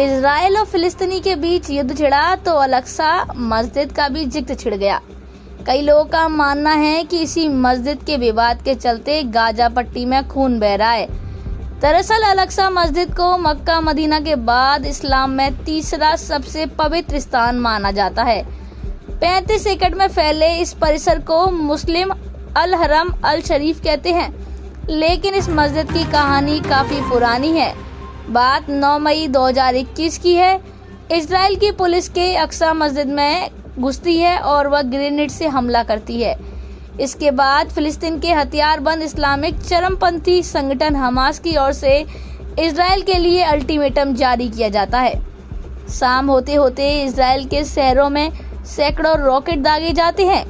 Israel और फिलिस्तीनी के बीच युद्ध छिड़ा तो अल-अक्सा मस्जिद का भी जिक्र छिड़ गया। कई लोगों का मानना है कि इसी मस्जिद के विवाद के चलते गाजा पट्टी में खून बह रहा है। दरअसल अल-अक्सा मस्जिद को मक्का मदीना के बाद इस्लाम में तीसरा सबसे पवित्र स्थान माना जाता है। 35 एकड़ में फैले इस परिसर को मुस्लिम अल हरम अल शरीफ कहते हैं, लेकिन इस मस्जिद की कहानी काफी पुरानी है। बात 9 मई 2021 की है। इजराइल की पुलिस के अक्सा मस्जिद में घुसती है और वह ग्रेनेड से हमला करती है। इसके बाद फिलिस्तीन के हथियारबंद इस्लामिक चरमपंथी संगठन हमास की ओर से इजराइल के लिए अल्टीमेटम जारी किया जाता है। शाम होते होते इजराइल के शहरों में सैकड़ों रॉकेट दागे जाते हैं।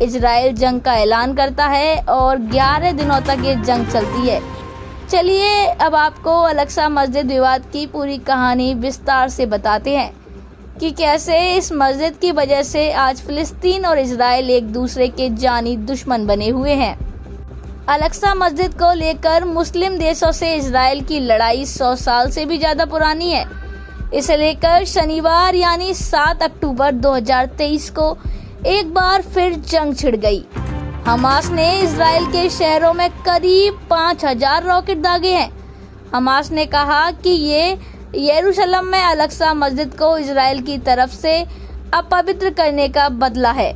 इजराइल जंग का ऐलान करता है और 11 दिनों तक ये जंग चलती है। चलिए अब आपको अल-अक्सा मस्जिद विवाद की पूरी कहानी विस्तार से बताते हैं कि कैसे इस मस्जिद की वजह से आज फिलिस्तीन और इजराइल एक दूसरे के जानी दुश्मन बने हुए हैं। अल-अक्सा मस्जिद को लेकर मुस्लिम देशों से इजराइल की लड़ाई 100 साल से भी ज्यादा पुरानी है। इसे लेकर शनिवार यानी 7 अक्टूबर 2023 को एक बार फिर जंग छिड़ गई। हमास ने इजराइल के शहरों में करीब 5000 रॉकेट दागे हैं। हमास ने कहा कि ये यरूशलेम में अल-अक्सा मस्जिद को इजराइल की तरफ से अपवित्र करने का बदला है।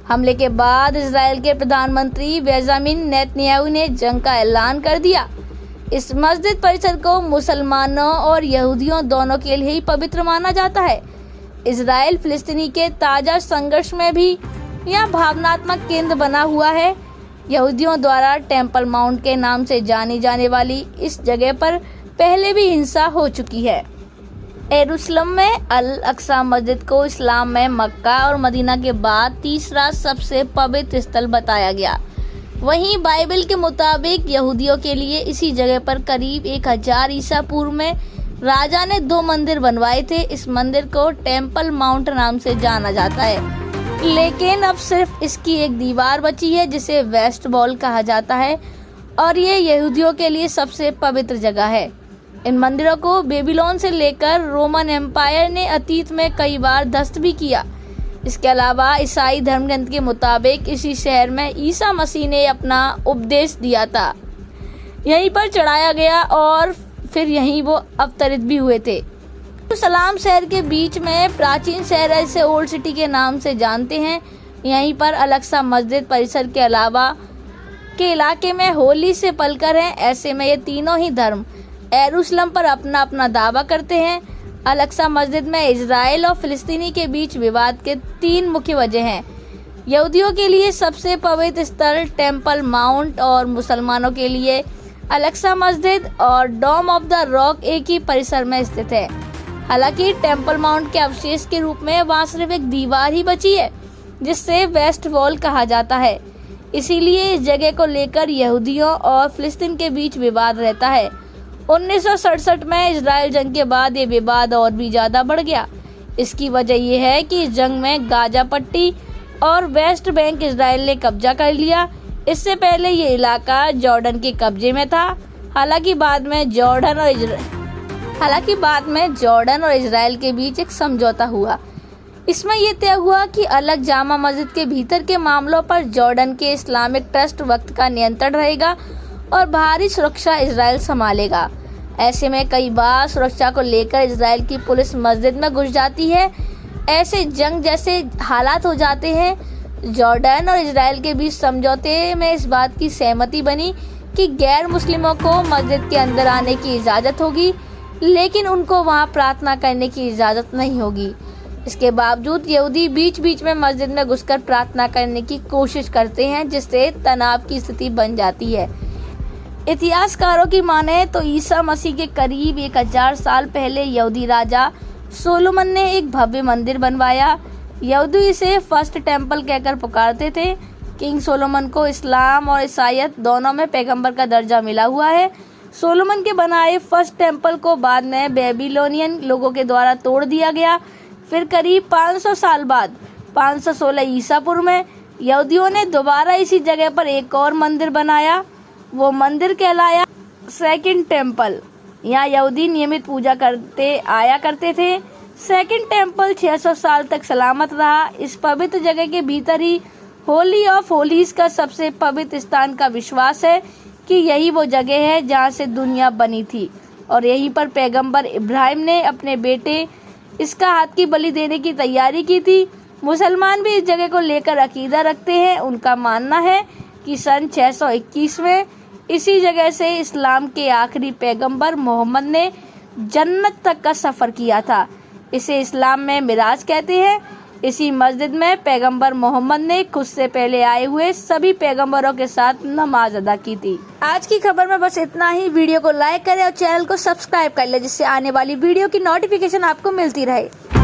हमले के बाद इजराइल के प्रधानमंत्री बेंजामिन नेतन्याहू ने जंग का ऐलान कर दिया। इस मस्जिद परिसर को मुसलमानों और यहूदियों दोनों के लिए ही पवित्र माना जाता है। इजराइल फिलिस्तीनी के ताजा संघर्ष में भी यह भावनात्मक केंद्र बना हुआ है। यहूदियों द्वारा टेम्पल माउंट के नाम से जानी जाने वाली इस जगह पर पहले भी हिंसा हो चुकी है। यरूशलेम में अल-अक्सा मस्जिद को इस्लाम में मक्का और मदीना के बाद तीसरा सबसे पवित्र स्थल बताया गया। वहीं बाइबल के मुताबिक यहूदियों के लिए इसी जगह पर करीब 1000 ईसा पूर्व में राजा ने 2 मंदिर बनवाए थे। इस मंदिर को टेम्पल माउंट नाम से जाना जाता है, लेकिन अब सिर्फ इसकी एक दीवार बची है जिसे वेस्ट वॉल कहा जाता है और ये यहूदियों के लिए सबसे पवित्र जगह है। इन मंदिरों को बेबीलोन से लेकर रोमन एम्पायर ने अतीत में कई बार ध्वस्त भी किया। इसके अलावा ईसाई धर्म ग्रंथ के मुताबिक इसी शहर में ईसा मसीह ने अपना उपदेश दिया था, यहीं पर चढ़ाया गया और फिर यहीं वो अवतरित भी हुए थे। सलाम शहर के बीच में प्राचीन शहर है, इसे ओल्ड सिटी के नाम से जानते हैं। यहीं पर अल-अक्सा मस्जिद परिसर के अलावा के इलाके में होली से पलकर हैं। ऐसे में ये तीनों ही धर्म यरूशलेम पर अपना अपना दावा करते हैं। अल-अक्सा मस्जिद में इजराइल और फिलिस्तीनी के बीच विवाद के 3 मुख्य वजह हैं। यहूदियों के लिए सबसे पवित्र स्थल टेम्पल माउंट और मुसलमानों के लिए अल-अक्सा मस्जिद और डोम ऑफ द रॉक एक ही परिसर में स्थित है। हालांकि टेम्पल माउंट के अवशेष के रूप में वहाँ सिर्फ एक दीवार ही बची है जिससे वेस्ट वॉल कहा जाता है। इसीलिए इस जगह को लेकर यहूदियों और फिलिस्तीन के बीच विवाद रहता है। 1967 में इजराइल जंग के बाद ये विवाद और भी ज्यादा बढ़ गया। इसकी वजह यह है कि इस जंग में गाजा पट्टी और वेस्ट बैंक इजराइल ने कब्जा कर लिया। इससे पहले ये इलाका जॉर्डन के कब्जे में था। हालांकि बाद में जॉर्डन और इजराइल के बीच एक समझौता हुआ। इसमें यह तय हुआ कि अलग जामा मस्जिद के भीतर के मामलों पर जॉर्डन के इस्लामिक ट्रस्ट वक्त का नियंत्रण रहेगा और बाहरी सुरक्षा इजराइल संभालेगा। ऐसे में कई बार सुरक्षा को लेकर इजराइल की पुलिस मस्जिद में घुस जाती है। ऐसे जंग जैसे हालात हो जाते हैं। जॉर्डन और इजराइल के बीच समझौते में इस बात की सहमति बनी कि गैर मुस्लिमों को मस्जिद के अंदर आने की इजाज़त होगी, लेकिन उनको वहां प्रार्थना करने की इजाज़त नहीं होगी। इसके बावजूद यहूदी बीच बीच में मस्जिद में घुसकर प्रार्थना करने की कोशिश करते हैं, जिससे तनाव की स्थिति बन जाती है। इतिहासकारों की माने तो ईसा मसीह के करीब 1000 साल पहले यहूदी राजा सोलोमन ने एक भव्य मंदिर बनवाया। यहूदी इसे फर्स्ट टेम्पल कहकर पुकारते थे। किंग सोलोमन को इस्लाम और ईसाईयत दोनों में पैगंबर का दर्जा मिला हुआ है। सोलोमन के बनाए फर्स्ट टेम्पल को बाद में बेबीलोनियन लोगों के द्वारा तोड़ दिया गया। फिर करीब 500 साल बाद 516 ईसा पूर्व में यहूदियों ने दोबारा इसी जगह पर एक और मंदिर बनाया। वो मंदिर कहलाया सेकंड टेम्पल। यहाँ यहूदी नियमित पूजा करते आया करते थे। सेकंड टेम्पल 600 साल तक सलामत रहा। इस पवित्र जगह के भीतर ही होली ऑफ होलीज का सबसे पवित्र स्थान का विश्वास है कि यही वो जगह है जहाँ से दुनिया बनी थी और यहीं पर पैगंबर इब्राहिम ने अपने बेटे इसका हाथ की बलि देने की तैयारी की थी। मुसलमान भी इस जगह को लेकर अकीदा रखते हैं। उनका मानना है कि सन 621 में इसी जगह से इस्लाम के आखिरी पैगंबर मोहम्मद ने जन्नत तक का सफर किया था। इसे इस्लाम में मिराज कहते हैं। इसी मस्जिद में पैगंबर मोहम्मद ने खुद से पहले आए हुए सभी पैगंबरों के साथ नमाज अदा की थी। आज की खबर में बस इतना ही। वीडियो को लाइक करें और चैनल को सब्सक्राइब कर लें जिससे आने वाली वीडियो की नोटिफिकेशन आपको मिलती रहे।